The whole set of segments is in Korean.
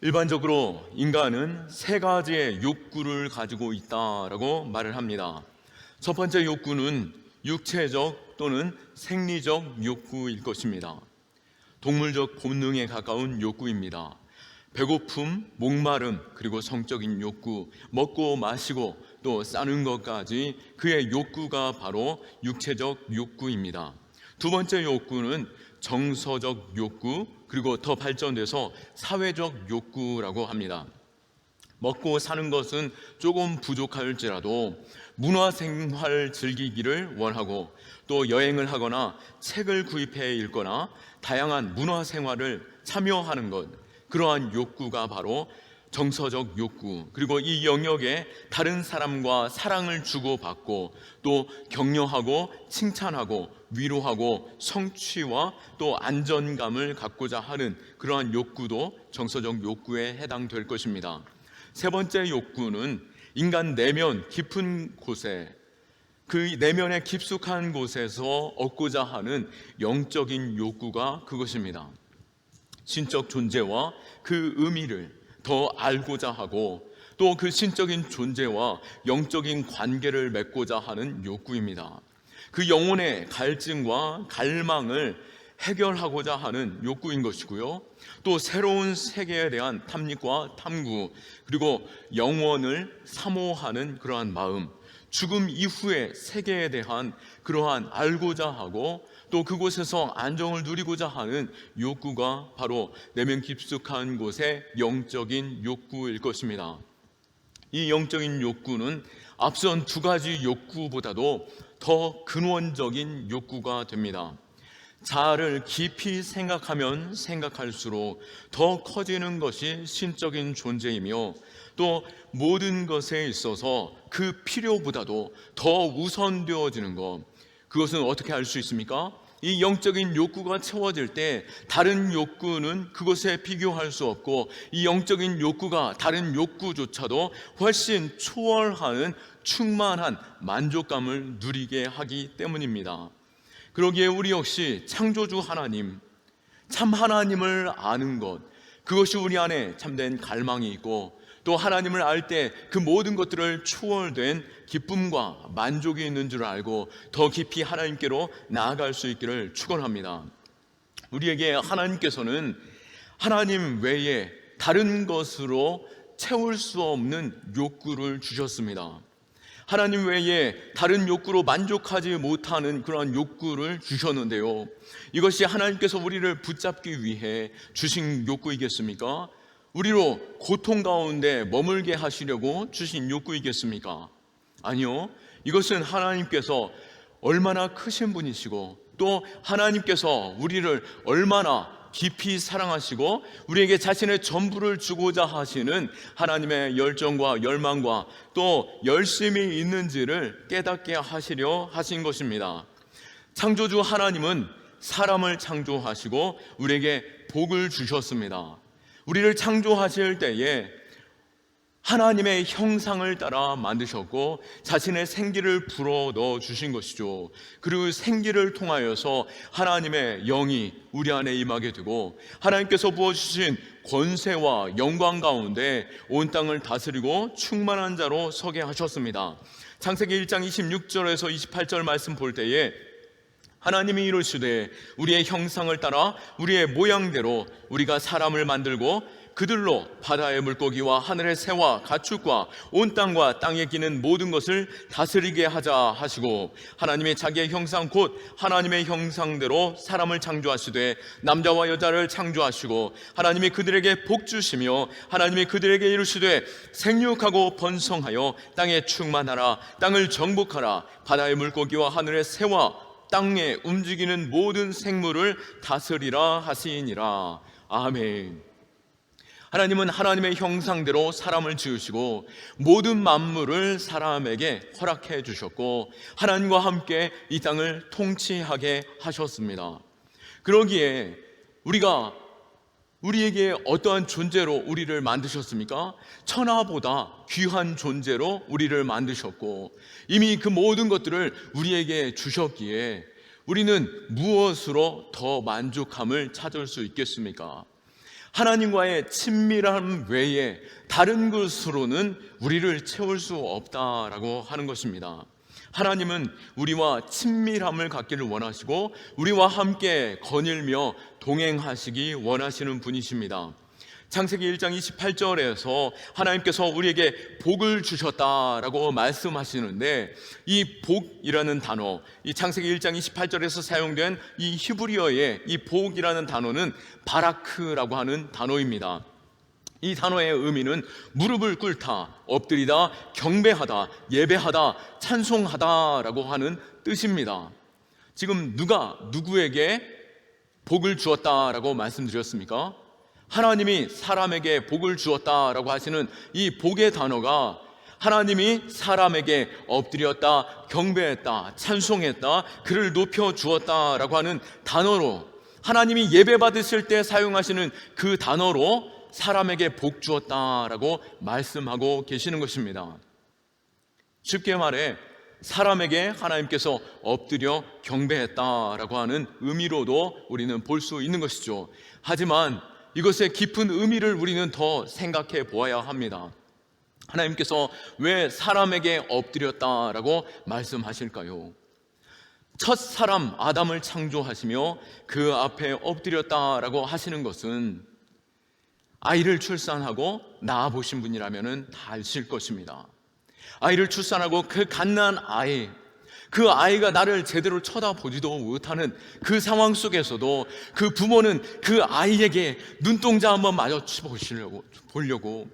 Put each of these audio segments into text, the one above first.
일반적으로 인간은 세 가지의 욕구를 가지고 있다라고 말을 합니다. 첫 번째 욕구는 육체적 또는 생리적 욕구일 것입니다. 동물적 본능에 가까운 욕구입니다. 배고픔, 목마름, 그리고 성적인 욕구, 먹고 마시고 또 싸는 것까지 그의 욕구가 바로 육체적 욕구입니다. 두 번째 욕구는 정서적 욕구, 그리고 더 발전돼서 사회적 욕구라고 합니다. 먹고 사는 것은 조금 부족할지라도 문화생활 즐기기를 원하고 또 여행을 하거나 책을 구입해 읽거나 다양한 문화생활을 참여하는 것, 그러한 욕구가 바로 정서적 욕구, 그리고 이 영역에 다른 사람과 사랑을 주고받고 또 격려하고 칭찬하고 위로하고 성취와 또 안전감을 갖고자 하는 그러한 욕구도 정서적 욕구에 해당될 것입니다. 세 번째 욕구는 인간 내면 깊은 곳에, 그 내면의 깊숙한 곳에서 얻고자 하는 영적인 욕구가 그것입니다. 신적 존재와 그 의미를 더 알고자 하고 또 그 신적인 존재와 영적인 관계를 맺고자 하는 욕구입니다. 그 영혼의 갈증과 갈망을 해결하고자 하는 욕구인 것이고요. 또 새로운 세계에 대한 탐닉과 탐구, 그리고 영원을 사모하는 그러한 마음, 죽음 이후의 세계에 대한 그러한 알고자 하고 또 그곳에서 안정을 누리고자 하는 욕구가 바로 내면 깊숙한 곳의 영적인 욕구일 것입니다. 이 영적인 욕구는 앞선 두 가지 욕구보다도 더 근원적인 욕구가 됩니다. 자아를 깊이 생각하면 생각할수록 더 커지는 것이 신적인 존재이며 또 모든 것에 있어서 그 필요보다도 더 우선되어지는 것, 그것은 어떻게 알 수 있습니까? 이 영적인 욕구가 채워질 때 다른 욕구는 그것에 비교할 수 없고 이 영적인 욕구가 다른 욕구조차도 훨씬 초월하는 충만한 만족감을 누리게 하기 때문입니다. 그러기에 우리 역시 창조주 하나님, 참 하나님을 아는 것, 그것이 우리 안에 참된 갈망이 있고 또 하나님을 알 때 그 모든 것들을 초월된 기쁨과 만족이 있는 줄 알고 더 깊이 하나님께로 나아갈 수 있기를 축원합니다. 우리에게 하나님께서는 하나님 외에 다른 것으로 채울 수 없는 욕구를 주셨습니다. 하나님 외에 다른 욕구로 만족하지 못하는 그러한 욕구를 주셨는데요, 이것이 하나님께서 우리를 붙잡기 위해 주신 욕구이겠습니까? 우리로 고통 가운데 머물게 하시려고 주신 욕구이겠습니까? 아니요, 이것은 하나님께서 얼마나 크신 분이시고 또 하나님께서 우리를 얼마나 깊이 사랑하시고 우리에게 자신의 전부를 주고자 하시는 하나님의 열정과 열망과 또 열심이 있는지를 깨닫게 하시려 하신 것입니다. 창조주 하나님은 사람을 창조하시고 우리에게 복을 주셨습니다. 우리를 창조하실 때에 하나님의 형상을 따라 만드셨고 자신의 생기를 불어 넣어 주신 것이죠. 그리고 생기를 통하여서 하나님의 영이 우리 안에 임하게 되고 하나님께서 부어주신 권세와 영광 가운데 온 땅을 다스리고 충만한 자로 서게 하셨습니다. 창세기 1장 26절에서 28절 말씀 볼 때에 하나님이 이르시되 우리의 형상을 따라 우리의 모양대로 우리가 사람을 만들고 그들로 바다의 물고기와 하늘의 새와 가축과 온 땅과 땅에 기는 모든 것을 다스리게 하자 하시고 하나님의 자기의 형상 곧 하나님의 형상대로 사람을 창조하시되 남자와 여자를 창조하시고 하나님이 그들에게 복 주시며 하나님이 그들에게 이르시되 생육하고 번성하여 땅에 충만하라 땅을 정복하라 바다의 물고기와 하늘의 새와 땅에 움직이는 모든 생물을 다스리라 하시니라. 아멘. 하나님은 하나님의 형상대로 사람을 지으시고 모든 만물을 사람에게 허락해 주셨고 하나님과 함께 이 땅을 통치하게 하셨습니다. 그러기에 우리에게 어떠한 존재로 우리를 만드셨습니까? 천하보다 귀한 존재로 우리를 만드셨고 이미 그 모든 것들을 우리에게 주셨기에 우리는 무엇으로 더 만족함을 찾을 수 있겠습니까? 하나님과의 친밀함 외에 다른 것으로는 우리를 채울 수 없다라고 하는 것입니다. 하나님은 우리와 친밀함을 갖기를 원하시고 우리와 함께 거닐며 동행하시기 원하시는 분이십니다. 창세기 1장 28절에서 하나님께서 우리에게 복을 주셨다라고 말씀하시는데, 이 복이라는 단어, 이 창세기 1장 28절에서 사용된 이 히브리어의 이 복이라는 단어는 바라크라고 하는 단어입니다. 이 단어의 의미는 무릎을 꿇다, 엎드리다, 경배하다, 예배하다, 찬송하다라고 하는 뜻입니다. 지금 누가 누구에게 복을 주었다라고 말씀드렸습니까? 하나님이 사람에게 복을 주었다라고 하시는 이 복의 단어가 하나님이 사람에게 엎드렸다, 경배했다, 찬송했다, 그를 높여 주었다라고 하는 단어로, 하나님이 예배 받으실 때 사용하시는 그 단어로 사람에게 복 주었다라고 말씀하고 계시는 것입니다. 쉽게 말해 사람에게 하나님께서 엎드려 경배했다라고 하는 의미로도 우리는 볼 수 있는 것이죠. 하지만 이것의 깊은 의미를 우리는 더 생각해 보아야 합니다. 하나님께서 왜 사람에게 엎드렸다라고 말씀하실까요? 첫 사람 아담을 창조하시며 그 앞에 엎드렸다라고 하시는 것은 아이를 출산하고 낳아보신 분이라면 다 아실 것입니다. 아이를 출산하고 그 갓난 아이, 그 아이가 나를 제대로 쳐다보지도 못하는 그 상황 속에서도 그 부모는 그 아이에게 눈동자 한번 보려고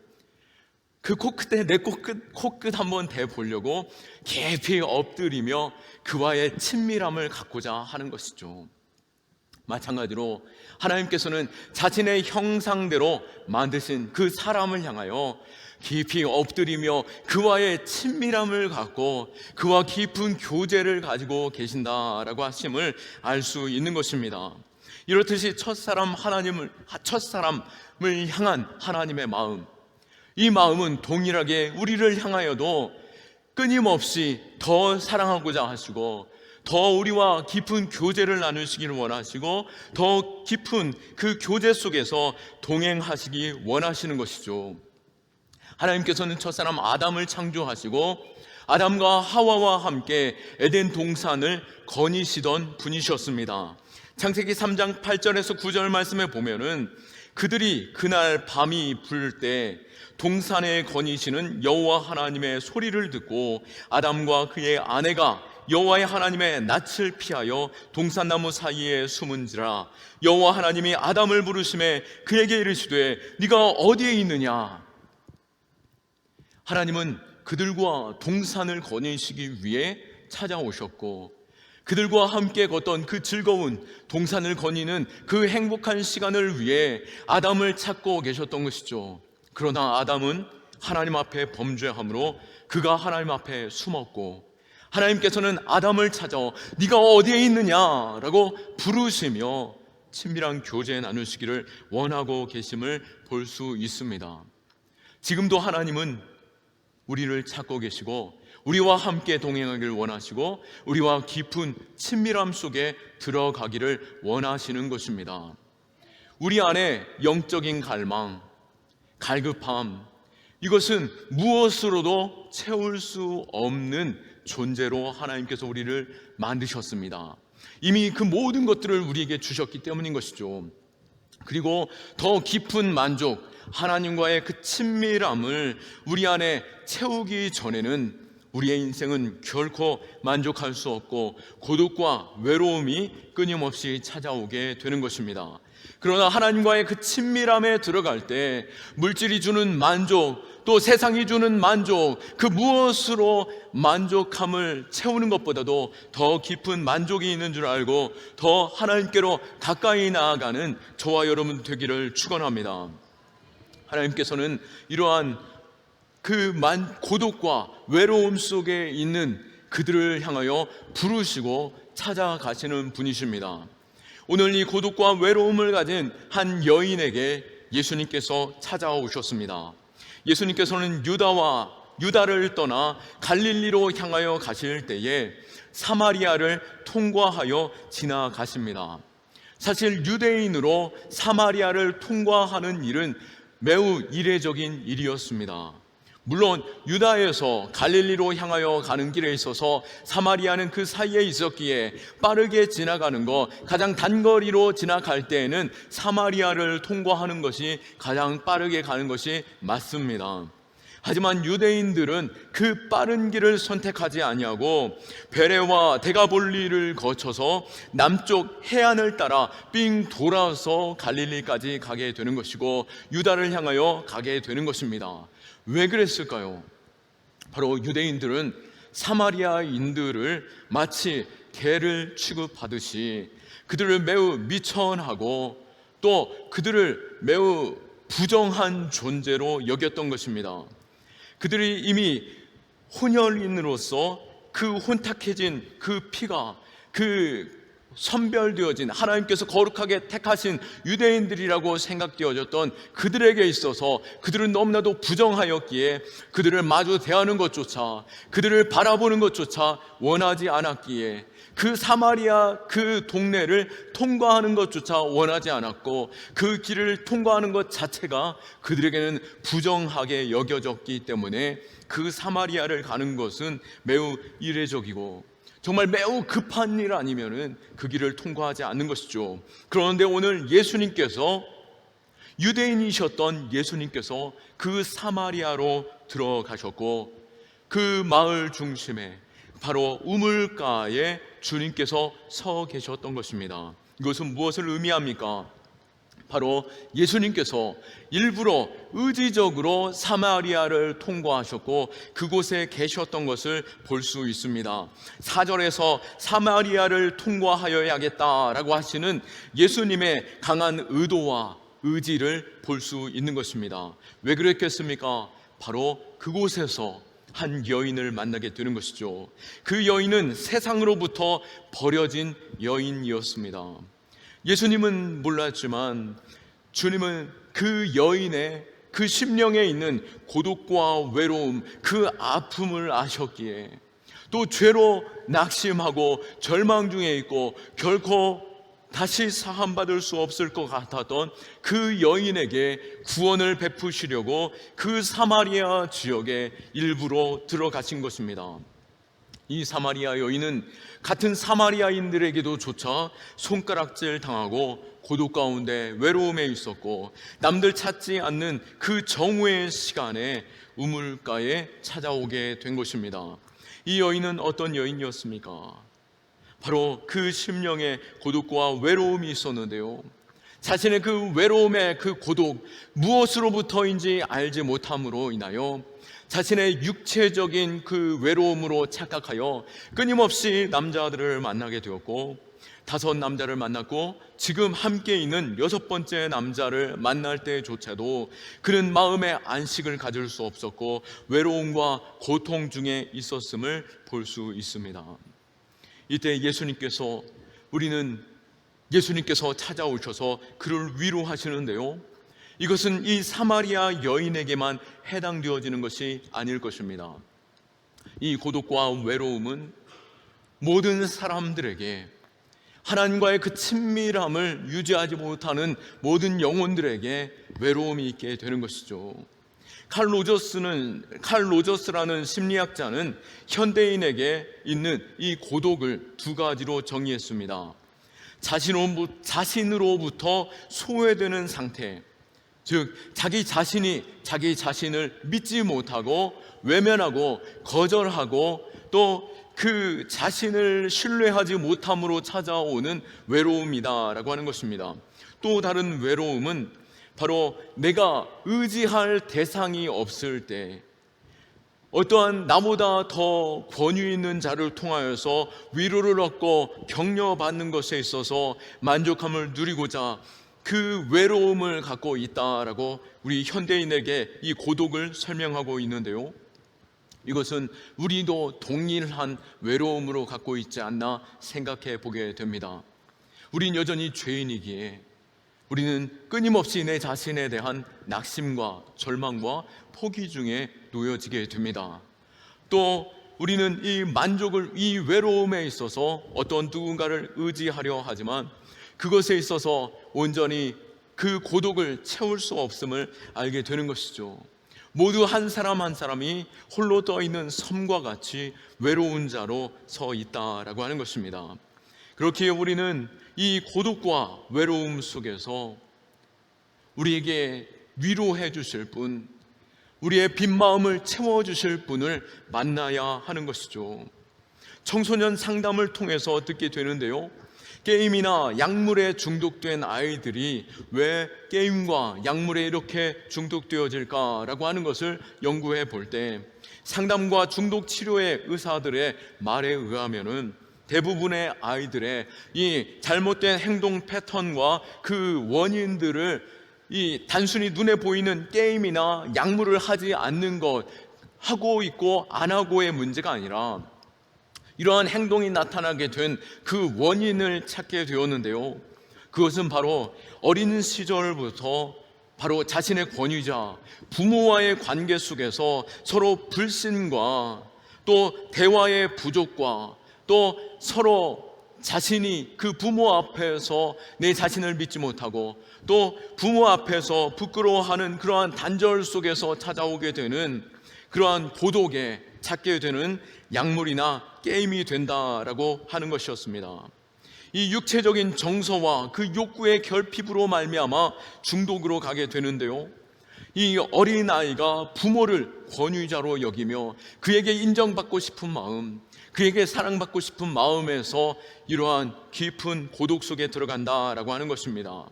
그 코끝에 내 코끝 한번 대보려고 깊이 엎드리며 그와의 친밀함을 갖고자 하는 것이죠. 마찬가지로 하나님께서는 자신의 형상대로 만드신 그 사람을 향하여 깊이 엎드리며 그와의 친밀함을 갖고 그와 깊은 교제를 가지고 계신다라고 하심을 알 수 있는 것입니다. 이렇듯이 첫사람을 향한 하나님의 마음, 이 마음은 동일하게 우리를 향하여도 끊임없이 더 사랑하고자 하시고 더 우리와 깊은 교제를 나누시기를 원하시고 더 깊은 그 교제 속에서 동행하시기 원하시는 것이죠. 하나님께서는 첫사람 아담을 창조하시고 아담과 하와와 함께 에덴 동산을 거니시던 분이셨습니다. 창세기 3장 8절에서 9절 말씀에 보면은 그들이 그날 밤이 부를 때 동산에 거니시는 여호와 하나님의 소리를 듣고 아담과 그의 아내가 여호와의 하나님의 낯을 피하여 동산나무 사이에 숨은지라. 여호와 하나님이 아담을 부르심에 그에게 이르시되 네가 어디에 있느냐. 하나님은 그들과 동산을 거니시기 위해 찾아오셨고 그들과 함께 걷던 그 즐거운 동산을 거니는 그 행복한 시간을 위해 아담을 찾고 계셨던 것이죠. 그러나 아담은 하나님 앞에 범죄함으로 그가 하나님 앞에 숨었고 하나님께서는 아담을 찾아 네가 어디에 있느냐라고 부르시며 친밀한 교제 나누시기를 원하고 계심을 볼 수 있습니다. 지금도 하나님은 우리를 찾고 계시고 우리와 함께 동행하기를 원하시고 우리와 깊은 친밀함 속에 들어가기를 원하시는 것입니다. 우리 안에 영적인 갈망, 갈급함, 이것은 무엇으로도 채울 수 없는 존재로 하나님께서 우리를 만드셨습니다. 이미 그 모든 것들을 우리에게 주셨기 때문인 것이죠. 그리고 더 깊은 만족, 하나님과의 그 친밀함을 우리 안에 채우기 전에는 우리의 인생은 결코 만족할 수 없고 고독과 외로움이 끊임없이 찾아오게 되는 것입니다. 그러나 하나님과의 그 친밀함에 들어갈 때 물질이 주는 만족, 또 세상이 주는 만족, 그 무엇으로 만족함을 채우는 것보다도 더 깊은 만족이 있는 줄 알고 더 하나님께로 가까이 나아가는 저와 여러분 되기를 축원합니다. 하나님께서는 이러한 그 고독과 외로움 속에 있는 그들을 향하여 부르시고 찾아가시는 분이십니다. 오늘 이 고독과 외로움을 가진 한 여인에게 예수님께서 찾아오셨습니다. 예수님께서는 유다를 떠나 갈릴리로 향하여 가실 때에 사마리아를 통과하여 지나가십니다. 사실 유대인으로 사마리아를 통과하는 일은 매우 이례적인 일이었습니다. 물론 유다에서 갈릴리로 향하여 가는 길에 있어서 사마리아는 그 사이에 있었기에 빠르게 지나가는 것, 가장 단거리로 지나갈 때에는 사마리아를 통과하는 것이 가장 빠르게 가는 것이 맞습니다. 하지만 유대인들은 그 빠른 길을 선택하지 아니하고 베레와 데가볼리를 거쳐서 남쪽 해안을 따라 삥 돌아서 갈릴리까지 가게 되는 것이고 유다를 향하여 가게 되는 것입니다. 왜 그랬을까요? 바로 유대인들은 사마리아인들을 마치 개를 취급하듯이 그들을 매우 미천하고 또 그들을 매우 부정한 존재로 여겼던 것입니다. 그들이 이미 혼혈인으로서 그 혼탁해진 그 피가 선별되어진 하나님께서 거룩하게 택하신 유대인들이라고 생각되어졌던 그들에게 있어서 그들은 너무나도 부정하였기에 그들을 마주 대하는 것조차, 그들을 바라보는 것조차 원하지 않았기에 그 사마리아 그 동네를 통과하는 것조차 원하지 않았고 그 길을 통과하는 것 자체가 그들에게는 부정하게 여겨졌기 때문에 그 사마리아를 가는 것은 매우 이례적이고 정말 매우 급한 일 아니면은 그 길을 통과하지 않는 것이죠. 그런데 오늘 예수님께서, 유대인이셨던 예수님께서 그 사마리아로 들어가셨고 그 마을 중심에 바로 우물가에 주님께서 서 계셨던 것입니다. 이것은 무엇을 의미합니까? 바로 예수님께서 일부러 의지적으로 사마리아를 통과하셨고 그곳에 계셨던 것을 볼 수 있습니다. 4절에서 사마리아를 통과하여야겠다라고 하시는 예수님의 강한 의도와 의지를 볼 수 있는 것입니다. 왜 그랬겠습니까? 바로 그곳에서 한 여인을 만나게 되는 것이죠. 그 여인은 세상으로부터 버려진 여인이었습니다. 예수님은 몰랐지만 주님은 그 여인의 그 심령에 있는 고독과 외로움, 그 아픔을 아셨기에 또 죄로 낙심하고 절망 중에 있고 결코 다시 사함받을 수 없을 것 같았던 그 여인에게 구원을 베푸시려고 그 사마리아 지역에 일부러 들어가신 것입니다. 이 사마리아 여인은 같은 사마리아인들에게도 조차 손가락질 당하고 고독 가운데 외로움에 있었고 남들 찾지 않는 그 정오의 시간에 우물가에 찾아오게 된 것입니다. 이 여인은 어떤 여인이었습니까? 바로 그 심령에 고독과 외로움이 있었는데요, 자신의 그 외로움의 그 고독, 무엇으로부터인지 알지 못함으로 인하여 자신의 육체적인 그 외로움으로 착각하여 끊임없이 남자들을 만나게 되었고 5 남자를 만났고 지금 함께 있는 6번째 남자를 만날 때조차도 그는 마음의 안식을 가질 수 없었고 외로움과 고통 중에 있었음을 볼 수 있습니다. 이때 예수님께서 찾아오셔서 그를 위로하시는데요, 이것은 이 사마리아 여인에게만 해당되어지는 것이 아닐 것입니다. 이 고독과 외로움은 모든 사람들에게, 하나님과의 그 친밀함을 유지하지 못하는 모든 영혼들에게 외로움이 있게 되는 것이죠. 칼 로저스라는 심리학자는 현대인에게 있는 이 고독을 2가지로 정의했습니다. 자신으로부터 소외되는 상태, 즉 자기 자신이 자기 자신을 믿지 못하고 외면하고 거절하고 또 그 자신을 신뢰하지 못함으로 찾아오는 외로움이다라고 하는 것입니다. 또 다른 외로움은 바로 내가 의지할 대상이 없을 때, 어떠한 나보다 더 권위 있는 자를 통하여서 위로를 얻고 격려받는 것에 있어서 만족함을 누리고자 그 외로움을 갖고 있다라고 우리 현대인에게 이 고독을 설명하고 있는데요, 이것은 우리도 동일한 외로움으로 갖고 있지 않나 생각해 보게 됩니다. 우린 여전히 죄인이기에 우리는 끊임없이 내 자신에 대한 낙심과 절망과 포기 중에 놓여지게 됩니다. 또 우리는 이 외로움에 있어서 어떤 누군가를 의지하려 하지만 그것에 있어서 온전히 그 고독을 채울 수 없음을 알게 되는 것이죠. 모두 한 사람 한 사람이 홀로 떠 있는 섬과 같이 외로운 자로 서 있다라고 하는 것입니다. 그렇기에 우리는 이 고독과 외로움 속에서 우리에게 위로해 주실 분, 우리의 빈 마음을 채워 주실 분을 만나야 하는 것이죠. 청소년 상담을 통해서 듣게 되는데요, 게임이나 약물에 중독된 아이들이 왜 게임과 약물에 이렇게 중독되어질까라고 하는 것을 연구해 볼 때, 상담과 중독 치료의 의사들의 말에 의하면은 대부분의 아이들의 이 잘못된 행동 패턴과 그 원인들을 이 단순히 눈에 보이는 게임이나 약물을 하지 않는 것, 하고 있고 안 하고의 문제가 아니라 이러한 행동이 나타나게 된 그 원인을 찾게 되었는데요, 그것은 바로 어린 시절부터 바로 자신의 권위자 부모와의 관계 속에서 서로 불신과 또 대화의 부족과 또 서로 자신이 그 부모 앞에서 내 자신을 믿지 못하고 또 부모 앞에서 부끄러워하는 그러한 단절 속에서 찾아오게 되는 그러한 고독에 찾게 되는 약물이나 게임이 된다라고 하는 것이었습니다. 이 육체적인 정서와 그 욕구의 결핍으로 말미암아 중독으로 가게 되는데요, 이 어린아이가 부모를 권위자로 여기며 그에게 인정받고 싶은 마음, 그에게 사랑받고 싶은 마음에서 이러한 깊은 고독 속에 들어간다라고 하는 것입니다.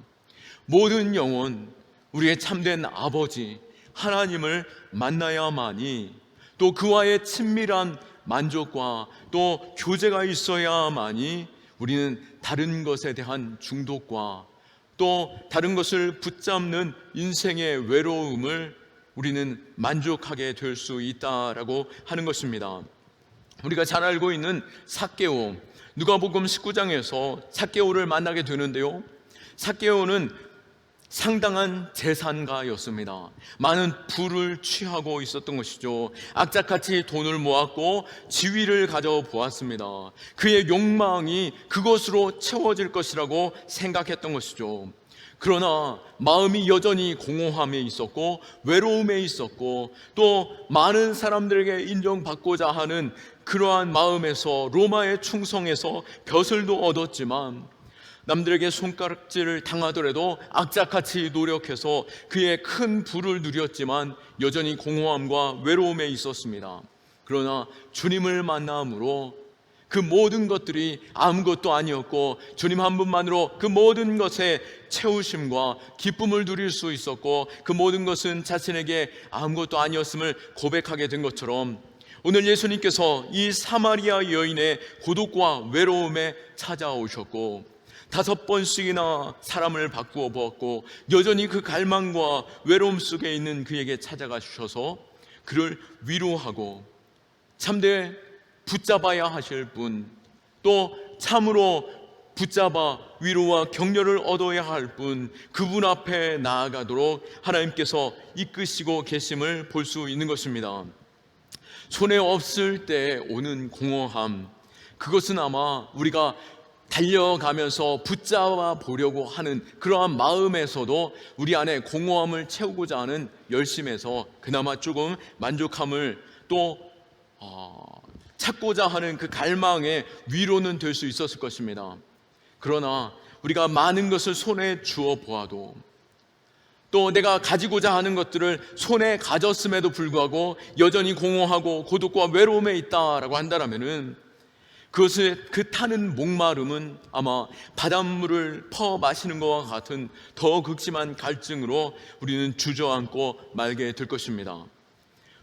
모든 영혼, 우리의 참된 아버지 하나님을 만나야만이, 또 그와의 친밀한 만족과 또 교제가 있어야만이 우리는 다른 것에 대한 중독과 또 다른 것을 붙잡는 인생의 외로움을 우리는 만족하게 될 수 있다라고 하는 것입니다. 우리가 잘 알고 있는 삭개오, 누가복음 19장에서 삭개오를 만나게 되는데요, 삭개오는 상당한 재산가였습니다. 많은 부를 취하고 있었던 것이죠. 악착같이 돈을 모았고 지위를 가져보았습니다. 그의 욕망이 그것으로 채워질 것이라고 생각했던 것이죠. 그러나 마음이 여전히 공허함에 있었고 외로움에 있었고 또 많은 사람들에게 인정받고자 하는 그러한 마음에서 로마에 충성해서 벼슬도 얻었지만 남들에게 손가락질을 당하더라도 악착같이 노력해서 그의 큰 부를 누렸지만 여전히 공허함과 외로움에 있었습니다. 그러나 주님을 만남으로 그 모든 것들이 아무것도 아니었고 주님 한 분만으로 그 모든 것에 채우심과 기쁨을 누릴 수 있었고 그 모든 것은 자신에게 아무것도 아니었음을 고백하게 된 것처럼 오늘 예수님께서 이 사마리아 여인의 고독과 외로움에 찾아오셨고 5번씩이나 사람을 바꾸어 보았고 여전히 그 갈망과 외로움 속에 있는 그에게 찾아가 주셔서 그를 위로하고 참되 붙잡아야 하실 분, 또 참으로 붙잡아 위로와 격려를 얻어야 할 분, 그분 앞에 나아가도록 하나님께서 이끄시고 계심을 볼 수 있는 것입니다. 손에 없을 때 오는 공허함, 그것은 아마 우리가 달려가면서 붙잡아 보려고 하는 그러한 마음에서도 우리 안에 공허함을 채우고자 하는 열심에서 그나마 조금 만족함을 또 찾고자 하는 그 갈망의 위로는 될 수 있었을 것입니다. 그러나 우리가 많은 것을 손에 주어 보아도 또 내가 가지고자 하는 것들을 손에 가졌음에도 불구하고 여전히 공허하고 고독과 외로움에 있다라고 한다면은 그것을 그 타는 목마름은 아마 바닷물을 퍼 마시는 것과 같은 더 극심한 갈증으로 우리는 주저앉고 말게 될 것입니다.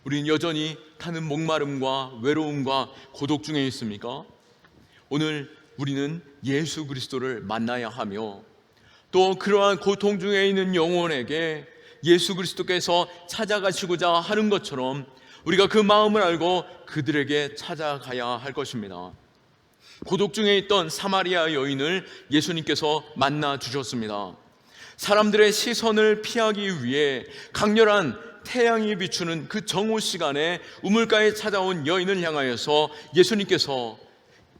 우리는 여전히 타는 목마름과 외로움과 고독 중에 있습니까? 오늘 우리는 예수 그리스도를 만나야 하며 또 그러한 고통 중에 있는 영혼에게 예수 그리스도께서 찾아가시고자 하는 것처럼 우리가 그 마음을 알고 그들에게 찾아가야 할 것입니다. 고독 중에 있던 사마리아 여인을 예수님께서 만나 주셨습니다. 사람들의 시선을 피하기 위해 강렬한 태양이 비추는 그 정오 시간에 우물가에 찾아온 여인을 향하여서 예수님께서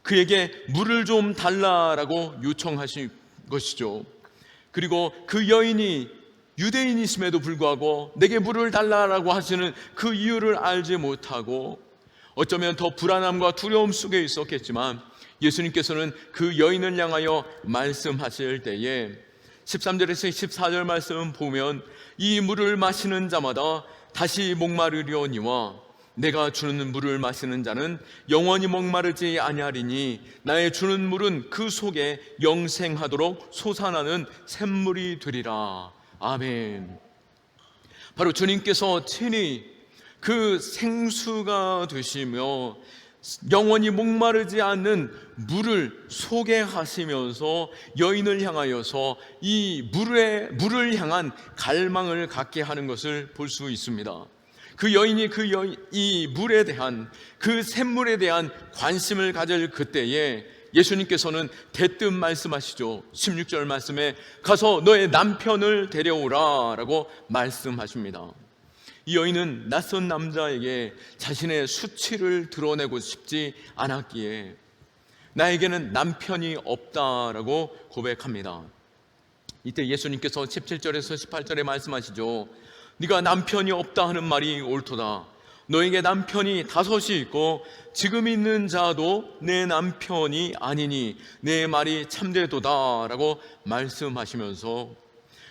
그에게 물을 좀 달라라고 요청하신 것이죠. 그리고 그 여인이 유대인이심에도 불구하고 내게 물을 달라라고 하시는 그 이유를 알지 못하고 어쩌면 더 불안함과 두려움 속에 있었겠지만 예수님께서는 그 여인을 향하여 말씀하실 때에 13절에서 14절 말씀 보면 이 물을 마시는 자마다 다시 목마르려니와 내가 주는 물을 마시는 자는 영원히 목마르지 아니하리니 나의 주는 물은 그 속에 영생하도록 솟아나는 샘물이 되리라. 아멘. 바로 주님께서 친히 그 생수가 되시며 영원히 목마르지 않는 물을 소개하시면서 여인을 향하여서 이 물을 향한 갈망을 갖게 하는 것을 볼 수 있습니다. 그 여인이 이 물에 대한 그 샘물에 대한 관심을 가질 그때에 예수님께서는 대뜸 말씀하시죠. 16절 말씀에 가서 너의 남편을 데려오라 라고 말씀하십니다. 이 여인은 낯선 남자에게 자신의 수치를 드러내고 싶지 않았기에 나에게는 남편이 없다라고 고백합니다. 이때 예수님께서 17절에서 18절에 말씀하시죠. 네가 남편이 없다 하는 말이 옳도다. 너에게 남편이 5이 있고 지금 있는 자도 내 남편이 아니니 내 말이 참되도다 라고 말씀하시면서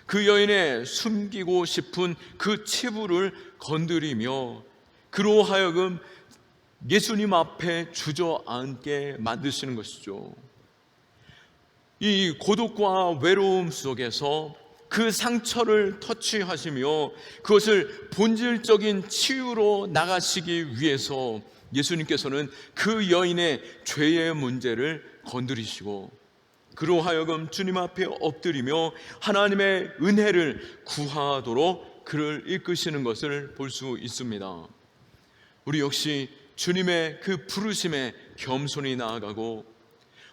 그 여인의 숨기고 싶은 그 치부를 건드리며 그로 하여금 예수님 앞에 주저앉게 만드시는 것이죠. 이 고독과 외로움 속에서 그 상처를 터치하시며 그것을 본질적인 치유로 나가시기 위해서 예수님께서는 그 여인의 죄의 문제를 건드리시고 그로 하여금 주님 앞에 엎드리며 하나님의 은혜를 구하도록 그를 이끄시는 것을 볼 수 있습니다. 우리 역시 주님의 그 부르심에 겸손히 나아가고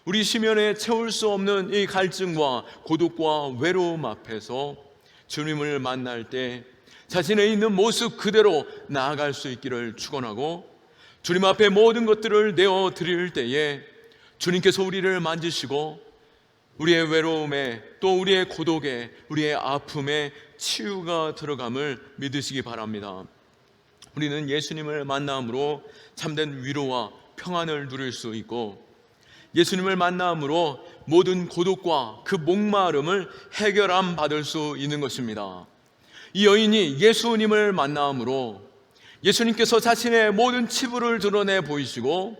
우리 심연에 채울 수 없는 이 갈증과 고독과 외로움 앞에서 주님을 만날 때 자신의 있는 모습 그대로 나아갈 수 있기를 축원하고 주님 앞에 모든 것들을 내어 드릴 때에 주님께서 우리를 만지시고 우리의 외로움에 또 우리의 고독에 우리의 아픔에 치유가 들어감을 믿으시기 바랍니다. 우리는 예수님을 만남으로 참된 위로와 평안을 누릴 수 있고 예수님을 만남으로 모든 고독과 그 목마름을 해결함 받을 수 있는 것입니다. 이 여인이 예수님을 만남으로 예수님께서 자신의 모든 치부를 드러내 보이시고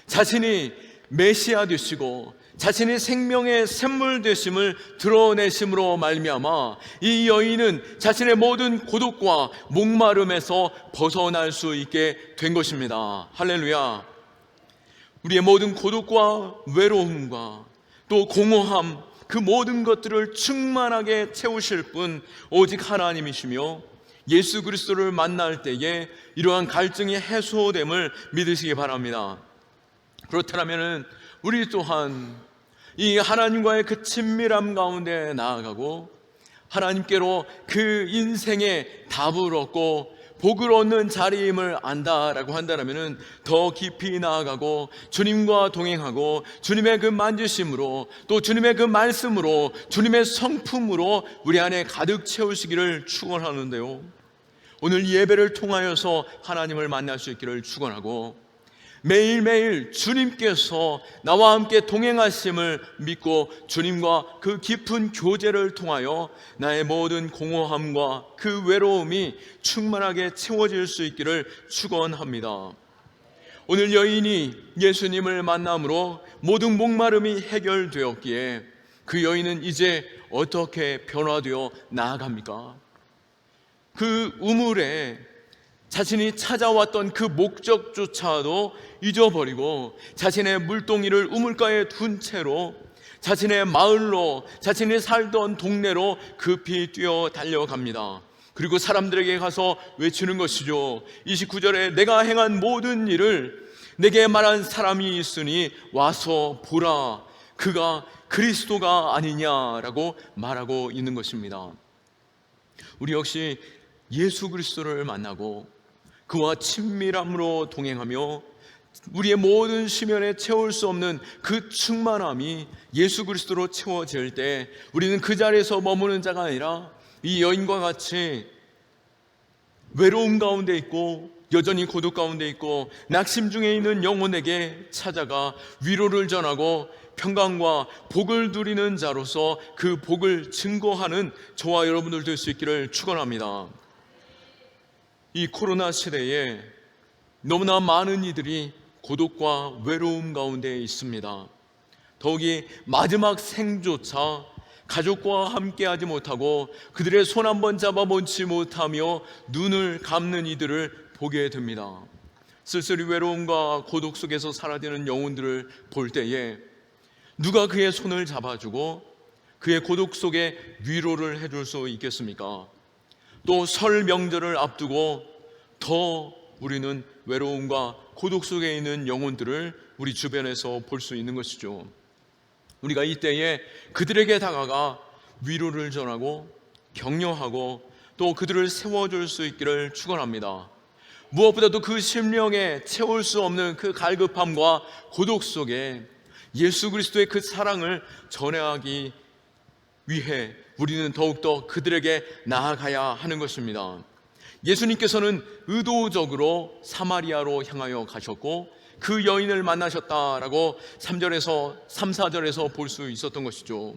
자신이 메시아 되시고 자신이 생명의 샘물 되심을 드러내심으로 말미암아 이 여인은 자신의 모든 고독과 목마름에서 벗어날 수 있게 된 것입니다. 할렐루야. 우리의 모든 고독과 외로움과 또 공허함 그 모든 것들을 충만하게 채우실 분 오직 하나님이시며 예수 그리스도를 만날 때에 이러한 갈증이 해소됨을 믿으시기 바랍니다. 그렇다면 우리 또한 이 하나님과의 그 친밀함 가운데 나아가고 하나님께로 그 인생의 답을 얻고 복을 얻는 자리임을 안다라고 한다면 더 깊이 나아가고 주님과 동행하고 주님의 그 만지심으로 또 주님의 그 말씀으로 주님의 성품으로 우리 안에 가득 채우시기를 축원하는데요. 오늘 이 예배를 통하여서 하나님을 만날 수 있기를 축원하고 매일매일 주님께서 나와 함께 동행하심을 믿고 주님과 그 깊은 교제를 통하여 나의 모든 공허함과 그 외로움이 충만하게 채워질 수 있기를 축원합니다. 오늘 여인이 예수님을 만남으로 모든 목마름이 해결되었기에 그 여인은 이제 어떻게 변화되어 나아갑니까? 그 우물에 자신이 찾아왔던 그 목적조차도 잊어버리고 자신의 물동이를 우물가에 둔 채로 자신의 마을로 자신이 살던 동네로 급히 뛰어 달려갑니다. 그리고 사람들에게 가서 외치는 것이죠. 29절에 내가 행한 모든 일을 내게 말한 사람이 있으니 와서 보라 그가 그리스도가 아니냐라고 말하고 있는 것입니다. 우리 역시 예수 그리스도를 만나고 그와 친밀함으로 동행하며 우리의 모든 심연에 채울 수 없는 그 충만함이 예수 그리스도로 채워질 때 우리는 그 자리에서 머무는 자가 아니라 이 여인과 같이 외로움 가운데 있고 여전히 고독 가운데 있고 낙심 중에 있는 영혼에게 찾아가 위로를 전하고 평강과 복을 누리는 자로서 그 복을 증거하는 저와 여러분들 될 수 있기를 축원합니다. 이 코로나 시대에 너무나 많은 이들이 고독과 외로움 가운데 있습니다. 더욱이 마지막 생조차 가족과 함께하지 못하고 그들의 손 한번 잡아보지 못하며 눈을 감는 이들을 보게 됩니다. 쓸쓸히 외로움과 고독 속에서 사라지는 영혼들을 볼 때에 누가 그의 손을 잡아주고 그의 고독 속에 위로를 해줄 수 있겠습니까? 또 설 명절을 앞두고 더 우리는 외로움과 고독 속에 있는 영혼들을 우리 주변에서 볼 수 있는 것이죠. 우리가 이때에 그들에게 다가가 위로를 전하고 격려하고 또 그들을 세워줄 수 있기를 축원합니다. 무엇보다도 그 심령에 채울 수 없는 그 갈급함과 고독 속에 예수 그리스도의 그 사랑을 전하기 위해 우리는 더욱더 그들에게 나아가야 하는 것입니다. 예수님께서는 의도적으로 사마리아로 향하여 가셨고 그 여인을 만나셨다라고 3절에서 3, 4절에서 볼 수 있었던 것이죠.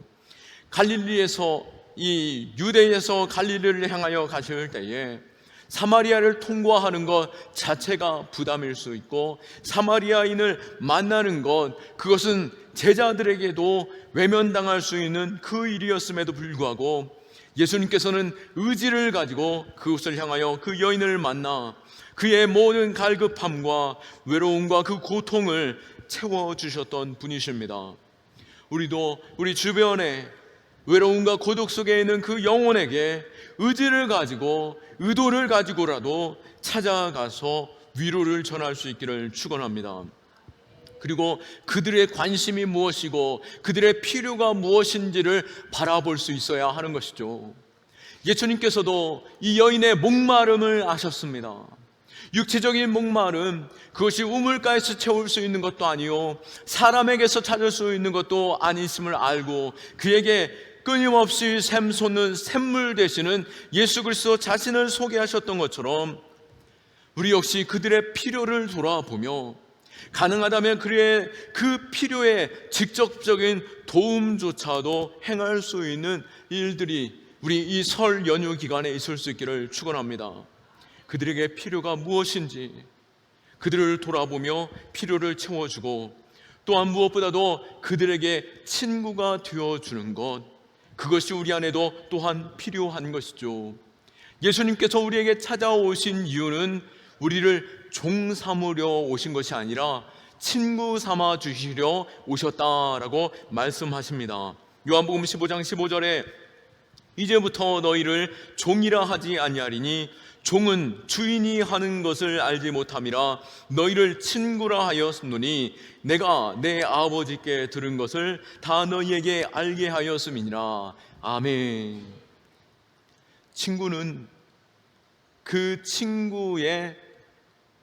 갈릴리에서 이 유대에서 갈릴리를 향하여 가실 때에 사마리아를 통과하는 것 자체가 부담일 수 있고 사마리아인을 만나는 것 그것은 제자들에게도 외면당할 수 있는 그 일이었음에도 불구하고 예수님께서는 의지를 가지고 그곳을 향하여 그 여인을 만나 그의 모든 갈급함과 외로움과 그 고통을 채워주셨던 분이십니다. 우리도 우리 주변에 외로움과 고독 속에 있는 그 영혼에게 의지를 가지고 의도를 가지고라도 찾아가서 위로를 전할 수 있기를 축원합니다. 그리고 그들의 관심이 무엇이고 그들의 필요가 무엇인지를 바라볼 수 있어야 하는 것이죠. 예수님께서도 이 여인의 목마름을 아셨습니다. 육체적인 목마름, 그것이 우물가에서 채울 수 있는 것도 아니요 사람에게서 찾을 수 있는 것도 아니심을 알고 그에게 끊임없이 샘솟는 샘물 되시는 예수 그리스도 자신을 소개하셨던 것처럼 우리 역시 그들의 필요를 돌아보며 가능하다면 그의 그 필요에 직접적인 도움조차도 행할 수 있는 일들이 우리 이 설 연휴 기간에 있을 수 있기를 축원합니다. 그들에게 필요가 무엇인지 그들을 돌아보며 필요를 채워주고 또한 무엇보다도 그들에게 친구가 되어주는 것 그것이 우리 안에도 또한 필요한 것이죠. 예수님께서 우리에게 찾아오신 이유는 우리를 종 삼으려 오신 것이 아니라 친구 삼아 주시려 오셨다라고 말씀하십니다. 요한복음 15장 15절에 이제부터 너희를 종이라 하지 아니하리니 종은 주인이 하는 것을 알지 못함이라 너희를 친구라 하였으니 내가 내 아버지께 들은 것을 다 너희에게 알게 하였음이니라. 아멘. 친구는 그 친구의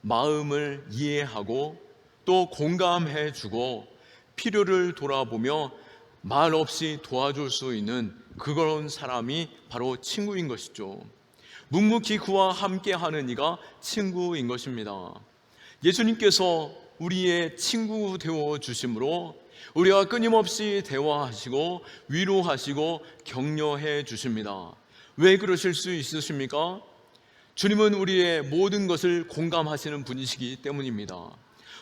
마음을 이해하고 또 공감해 주고 필요를 돌아보며 말 없이 도와줄 수 있는 그런 사람이 바로 친구인 것이죠. 묵묵히 그와 함께하는 이가 친구인 것입니다. 예수님께서 우리의 친구 되어 주심으로 우리와 끊임없이 대화하시고 위로하시고 격려해 주십니다. 왜 그러실 수 있으십니까? 주님은 우리의 모든 것을 공감하시는 분이시기 때문입니다.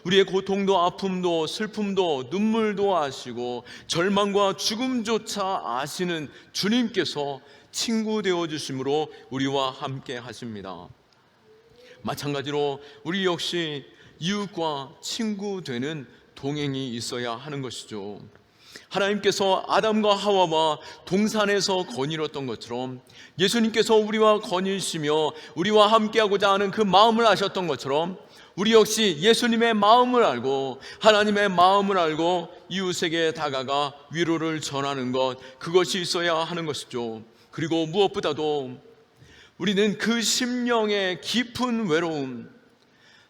우리의 고통도 아픔도 슬픔도 눈물도 아시고 절망과 죽음조차 아시는 주님께서 친구 되어주심으로 우리와 함께 하십니다. 마찬가지로 우리 역시 이웃과 친구 되는 동행이 있어야 하는 것이죠. 하나님께서 아담과 하와와 동산에서 거닐었던 것처럼 예수님께서 우리와 거니시며 우리와 함께하고자 하는 그 마음을 아셨던 것처럼 우리 역시 예수님의 마음을 알고 하나님의 마음을 알고 이웃에게 다가가 위로를 전하는 것 그것이 있어야 하는 것이죠. 그리고 무엇보다도 우리는 그 심령의 깊은 외로움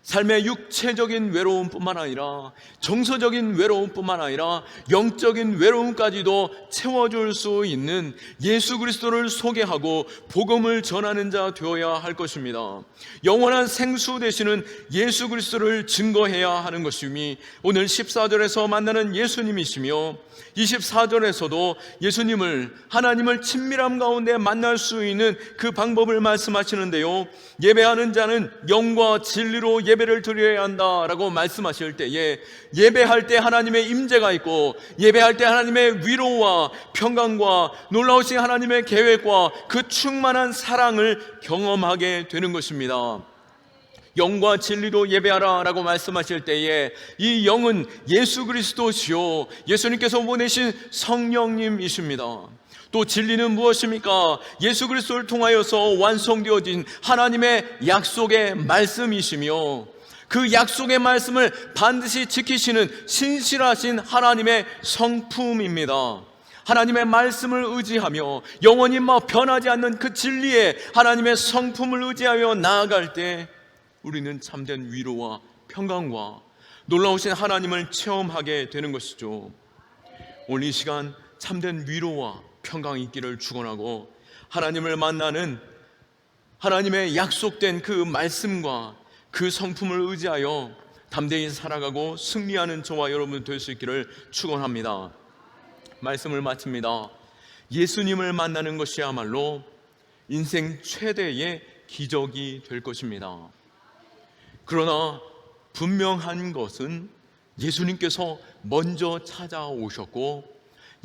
삶의 육체적인 외로움뿐만 아니라 정서적인 외로움뿐만 아니라 영적인 외로움까지도 채워줄 수 있는 예수 그리스도를 소개하고 복음을 전하는 자 되어야 할 것입니다. 영원한 생수 되시는 예수 그리스도를 증거해야 하는 것이니 오늘 14절에서 만나는 예수님이시며 24절에서도 예수님을, 하나님을 친밀함 가운데 만날 수 있는 그 방법을 말씀하시는데요, 예배하는 자는 영과 진리로 예배를 드려야 한다라고 말씀하실 때에 예배할 때 하나님의 임재가 있고 예배할 때 하나님의 위로와 평강과 놀라우신 하나님의 계획과 그 충만한 사랑을 경험하게 되는 것입니다. 영과 진리로 예배하라 라고 말씀하실 때에 이 영은 예수 그리스도시요 예수님께서 보내신 성령님이십니다. 또 진리는 무엇입니까? 예수 그리스도를 통하여서 완성되어진 하나님의 약속의 말씀이시며 그 약속의 말씀을 반드시 지키시는 신실하신 하나님의 성품입니다. 하나님의 말씀을 의지하며 영원히 변하지 않는 그 진리의 하나님의 성품을 의지하여 나아갈 때 우리는 참된 위로와 평강과 놀라우신 하나님을 체험하게 되는 것이죠. 오늘 이 시간 참된 위로와 평강이 있기를 축원하고 하나님을 만나는 하나님의 약속된 그 말씀과 그 성품을 의지하여 담대히 살아가고 승리하는 저와 여러분 될 수 있기를 축원합니다. 말씀을 마칩니다. 예수님을 만나는 것이야말로 인생 최대의 기적이 될 것입니다. 그러나 분명한 것은 예수님께서 먼저 찾아오셨고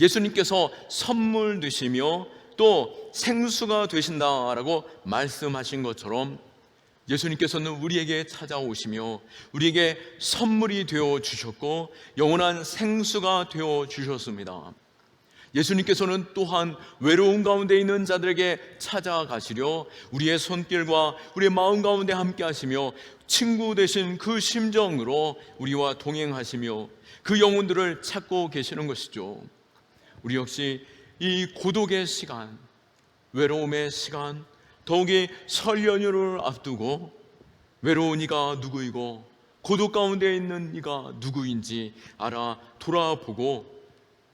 예수님께서 선물 되시며 또 생수가 되신다라고 말씀하신 것처럼 예수님께서는 우리에게 찾아오시며 우리에게 선물이 되어 주셨고 영원한 생수가 되어 주셨습니다. 예수님께서는 또한 외로움 가운데 있는 자들에게 찾아가시려 우리의 손길과 우리의 마음 가운데 함께 하시며 친구 되신 그 심정으로 우리와 동행하시며 그 영혼들을 찾고 계시는 것이죠. 우리 역시 이 고독의 시간, 외로움의 시간, 더욱이 설 연휴를 앞두고 외로운 이가 누구이고 고독 가운데 있는 이가 누구인지 알아 돌아보고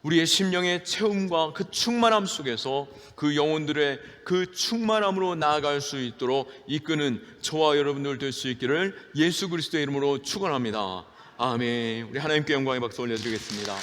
우리의 심령의 체험과 그 충만함 속에서 그 영혼들의 그 충만함으로 나아갈 수 있도록 이끄는 저와 여러분들 될 수 있기를 예수 그리스도의 이름으로 축원합니다. 아멘. 우리 하나님께 영광의 박수 올려드리겠습니다.